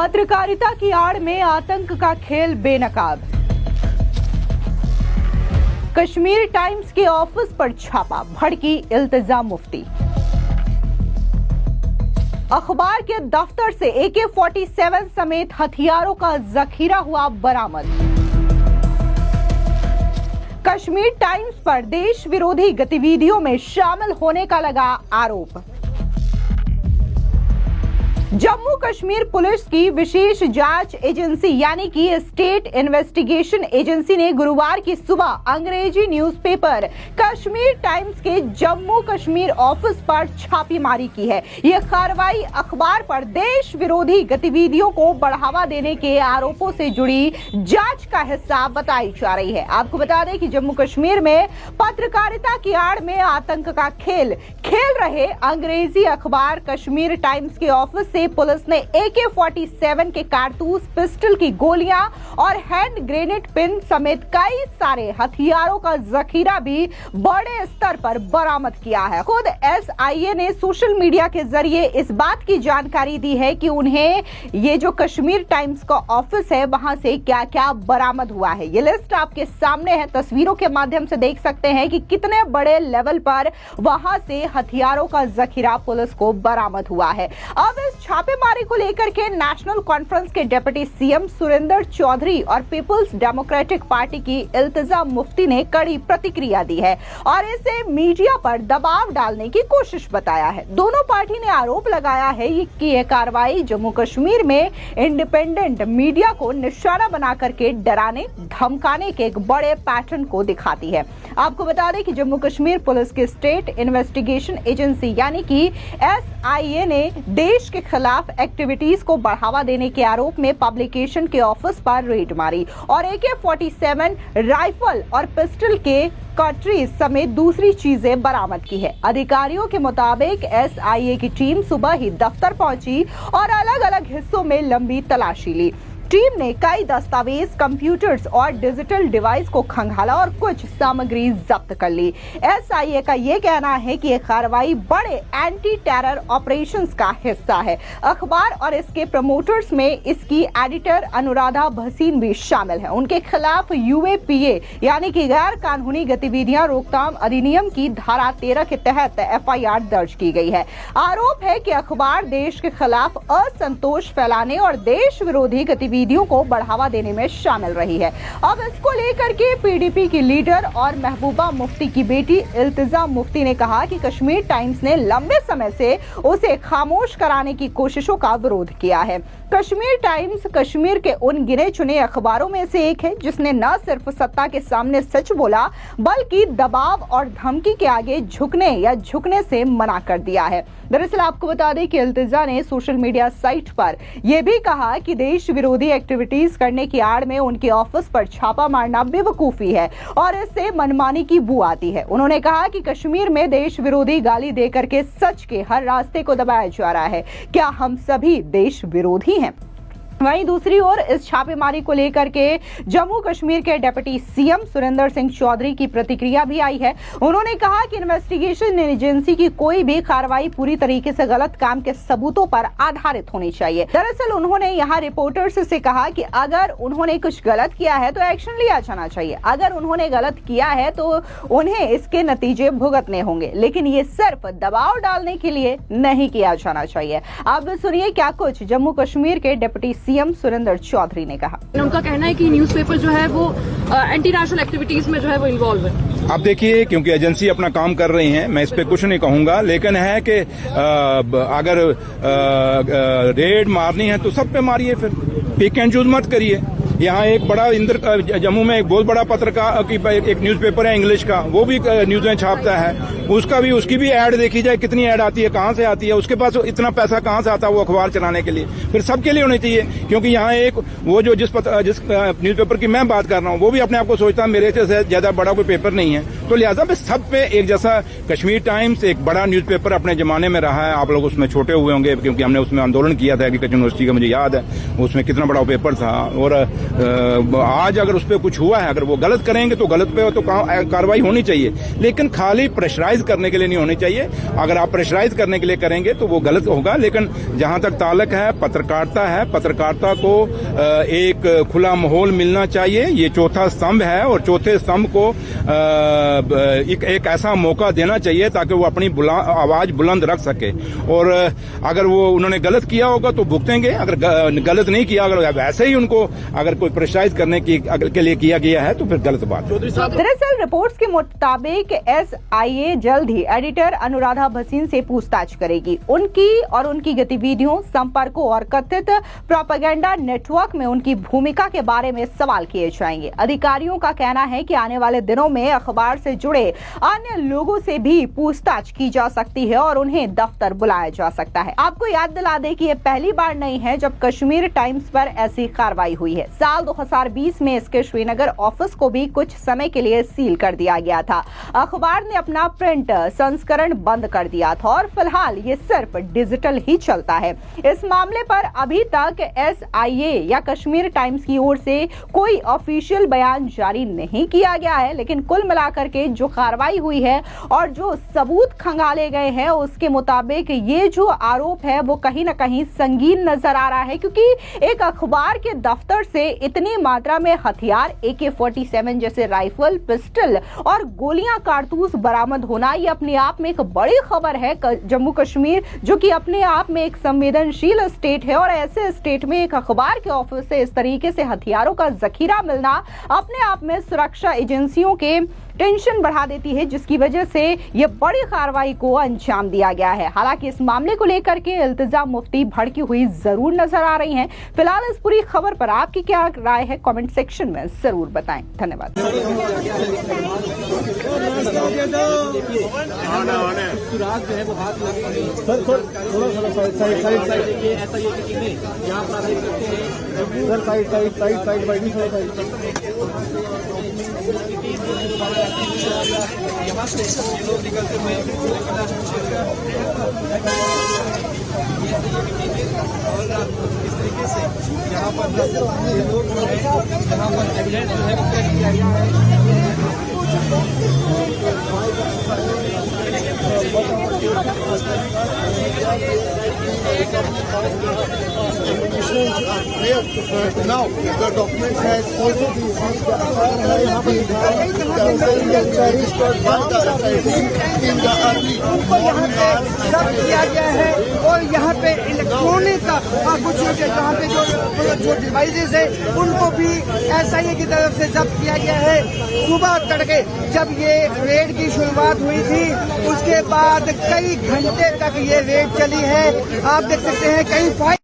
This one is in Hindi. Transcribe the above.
पत्रकारिता की आड़ में आतंक का खेल बेनकाब। कश्मीर टाइम्स के ऑफिस पर छापा, भड़की इल्तिजा मुफ्ती। अखबार के दफ्तर से AK-47 समेत हथियारों का जखीरा हुआ बरामद। कश्मीर टाइम्स पर देश विरोधी गतिविधियों में शामिल होने का लगा आरोप। जम्मू कश्मीर पुलिस की विशेष जांच एजेंसी यानी कि स्टेट इन्वेस्टिगेशन एजेंसी ने गुरुवार की सुबह अंग्रेजी न्यूज़पेपर कश्मीर टाइम्स के जम्मू कश्मीर ऑफिस पर छापेमारी की है। यह कार्रवाई अखबार पर देश विरोधी गतिविधियों को बढ़ावा देने के आरोपों से जुड़ी जांच का हिस्सा बताई जा रही है। आपको बता दें कि जम्मू कश्मीर में पत्रकारिता की आड़ में आतंक का खेल खेल रहे अंग्रेजी अखबार कश्मीर टाइम्स के ऑफिस से पुलिस ने AK-47 के कारतूस, पिस्टल की गोलियां और हैंड ग्रेनेड पिन समेत कई सारे हथियारों का जखीरा भी बड़े स्तर पर बरामद किया है। खुद SIA ने सोशल मीडिया के जरिए इस बात की जानकारी दी है कि उन्हें ये जो कश्मीर टाइम्स का ऑफिस है वहां से क्या क्या बरामद हुआ है। ये लिस्ट आपके सामने है, तस्वीरों के माध्यम से देख सकते हैं कि कितने बड़े लेवल पर वहां से हथियारों का जखीरा पुलिस को बरामद हुआ है। अब इस छापेमारी को लेकर के नेशनल कॉन्फ्रेंस के डिप्टी CM सुरेंद्र चौधरी और पीपुल्स डेमोक्रेटिक पार्टी की इल्तिजा मुफ्ती ने कड़ी प्रतिक्रिया दी है और इसे मीडिया पर दबाव डालने की कोशिश बताया है। दोनों पार्टी ने आरोप लगाया है कि यह कार्रवाई जम्मू कश्मीर में इंडिपेंडेंट मीडिया को निशाना बना करके डराने धमकाने के एक बड़े पैटर्न को दिखाती है। आपको बता दें कि जम्मू कश्मीर पुलिस की स्टेट इन्वेस्टिगेशन एजेंसी यानी कि SIA ने देश के खिलाफ एक्टिविटीज को बढ़ावा देने के आरोप में पब्लिकेशन के ऑफिस पर रेड मारी और AK-47 राइफल और पिस्टल के कार्ट्रिज समेत दूसरी चीजें बरामद की है। अधिकारियों के मुताबिक SIA की टीम सुबह ही दफ्तर पहुंची और अलग अलग हिस्सों में लंबी तलाशी ली। टीम ने कई दस्तावेज, कंप्यूटर्स और डिजिटल डिवाइस को खंगाला और कुछ सामग्री जब्त कर ली। SIA का यह कहना है कि यह कार्रवाई बड़े एंटी टेरर ऑपरेशंस का हिस्सा है। अखबार और इसके प्रमोटर्स में इसकी एडिटर अनुराधा भसीन भी शामिल है। उनके खिलाफ UAPA यानी कि गैर कानूनी गतिविधियां रोकथाम अधिनियम की धारा 13 के तहत FIR दर्ज की गई है। आरोप है कि अखबार देश के खिलाफ असंतोष फैलाने और देश विरोधी गतिविधियों को बढ़ावा देने में शामिल रही है। अब इसको लेकर के PDP की लीडर और महबूबा मुफ्ती की बेटी इल्तिजा मुफ्ती ने कहा कि कश्मीर टाइम्स ने लंबे समय से उसे खामोश कराने की कोशिशों का विरोध किया है। कश्मीर टाइम्स कश्मीर के उन गिने चुने अखबारों में से एक है जिसने न सिर्फ सत्ता के सामने सच बोला बल्कि दबाव और धमकी के आगे झुकने से मना कर दिया है। दरअसल आपको बता दें कि इल्तिजा ने सोशल मीडिया साइट पर यह भी कहा कि देश विरोधी एक्टिविटीज करने की आड़ में उनके ऑफिस पर छापा मारना बेवकूफी है और इससे मनमानी की बू आती है। उन्होंने कहा कि कश्मीर में देश विरोधी गाली देकर के सच के हर रास्ते को दबाया जा रहा है। क्या हम सभी देश विरोधी हैं? वहीं दूसरी ओर इस छापेमारी को लेकर के जम्मू कश्मीर के डिप्टी CM सुरेंद्र सिंह चौधरी की प्रतिक्रिया भी आई है। उन्होंने कहा कि इन्वेस्टिगेशन एजेंसी की कोई भी कार्रवाई पूरी तरीके से गलत काम के सबूतों पर आधारित होनी चाहिए। दरअसल उन्होंने यहां रिपोर्टर्स से कहा कि अगर उन्होंने कुछ गलत किया है तो एक्शन लिया जाना चाहिए, अगर उन्होंने गलत किया है तो उन्हें इसके नतीजे भुगतने होंगे, लेकिन ये सिर्फ दबाव डालने के लिए नहीं किया जाना चाहिए। अब सुनिए क्या कुछ जम्मू कश्मीर के डिप्टी CM सुरेंद्र चौधरी ने कहा। उनका कहना है कि न्यूज़पेपर जो है वो एंटी नेशनल एक्टिविटीज में जो है वो इन्वॉल्व है। आप देखिए, क्योंकि एजेंसी अपना काम कर रही है, मैं इस पे कुछ नहीं कहूंगा, लेकिन है कि अगर रेड मारनी है तो सब पे मारिए, फिर पिक एंड चूज मत करिए। यहाँ एक बड़ा जम्मू में एक बहुत बड़ा पत्रकार की एक न्यूज़पेपर है इंग्लिश का, वो भी न्यूज़ें छापता है, उसकी भी ऐड देखी जाए, कितनी ऐड आती है, कहाँ से आती है, उसके पास इतना पैसा कहाँ से आता है वो अखबार चलाने के लिए। फिर सबके लिए होनी चाहिए, क्योंकि यहाँ एक वो जो जिस न्यूज़पेपर की मैं बात कर रहा हूँ वो भी अपने आप को सोचता है मेरे से ज्यादा बड़ा कोई पेपर नहीं है, तो लिहाजा पे सब पे एक जैसा। कश्मीर टाइम्स एक बड़ा न्यूज़पेपर अपने जमाने में रहा है, आप लोग उसमें छोटे हुए होंगे क्योंकि हमने उसमें आंदोलन किया था एग्रीकल्चर यूनिवर्सिटी का, मुझे याद है उसमें कितना बड़ा पेपर था। और आज अगर उस पर कुछ हुआ है, अगर वो गलत करेंगे तो गलत पे तो कार्रवाई होनी चाहिए, लेकिन खाली प्रेशराइज प्रेशराइज करने के लिए नहीं होनी चाहिए। अगर आप प्रेशराइज करने के लिए करेंगे तो वो गलत होगा। लेकिन जहां तक ताल्लुक है पत्रकारिता को एक खुला माहौल मिलना चाहिए। ये चौथा स्तंभ है और चौथे स्तंभ को एक ऐसा मौका देना चाहिए ताकि वो अपनी आवाज बुलंद रख सके। और अगर वो उन्होंने गलत किया होगा तो भुगतेंगे, अगर गलत नहीं किया, अगर वैसे ही उनको अगर कोई प्रेशराइज करने के लिए किया गया है तो फिर गलत बात। दरअसल रिपोर्ट्स के मुताबिक SIA जल्द ही एडिटर अनुराधा भसीन से पूछताछ करेगी। उनकी गतिविधियों, संपर्कों और कथित प्रोपेगेंडा नेटवर्क में उनकी भूमिका के बारे में सवाल किए जाएंगे। अधिकारियों का कहना है कि आने वाले दिनों में अखबार से जुड़े अन्य लोगों से भी पूछताछ की जा सकती है और उन्हें दफ्तर बुलाया जा सकता है। आपको याद दिला दें कि ये पहली बार नहीं है जब कश्मीर टाइम्स पर ऐसी कार्रवाई हुई है। साल 2020 में इसके श्रीनगर ऑफिस को भी कुछ समय के लिए सील कर दिया गया था। अखबार ने अपना प्रिंट संस्करण बंद कर दिया था और फिलहाल ये सिर्फ डिजिटल ही चलता है। इस मामले पर अभी तक SIA या कश्मीर टाइम्स की ओर से कोई ऑफिशियल बयान जारी नहीं किया गया है, लेकिन कुल मिलाकर के जो कार्रवाई हुई है और जो सबूत खंगाले गए हैं उसके मुताबिक ये जो आरोप है वो कहीं ना कहीं संगीन नजर आ रहा है, क्योंकि एक अखबार के दफ्तर से इतनी मात्रा में हथियार AK-47 जैसे राइफल, पिस्टल और गोलियां, कारतूस बरामद होना ये अपने आप में एक बड़ी खबर है। जम्मू कश्मीर जो कि अपने आप में एक संवेदनशील स्टेट है और ऐसे स्टेट में एक अखबार के ऑफिस से इस तरीके से हथियारों का जखीरा मिलना अपने आप में सुरक्षा एजेंसियों के टेंशन बढ़ा देती है, जिसकी वजह से ये बड़ी कार्रवाई को अंजाम दिया गया है। हालांकि इस मामले को लेकर के इल्तिजा मुफ्ती भड़की हुई जरूर नजर आ रही हैं। फिलहाल इस पूरी खबर पर आपकी क्या राय है, कमेंट सेक्शन में जरूर बताएं। धन्यवाद। यहाँ से ये लोग निकलते हुए और इस तरीके से यहाँ पर ये लोग जो है यहाँ पर एविडेंस जो है वो चेक किया गया है। Now the document has also been used किया गया है और यहाँ पे इलेक्ट्रॉनिक कुछ जहाँ पे जो डिवाइसेस है उनको भी SIA की तरफ से जब्त किया गया है। सुबह तड़के जब ये रेड की शुरुआत हुई थी उसके बाद कई घंटे तक ये रेड चली है। आप देख सकते हैं कई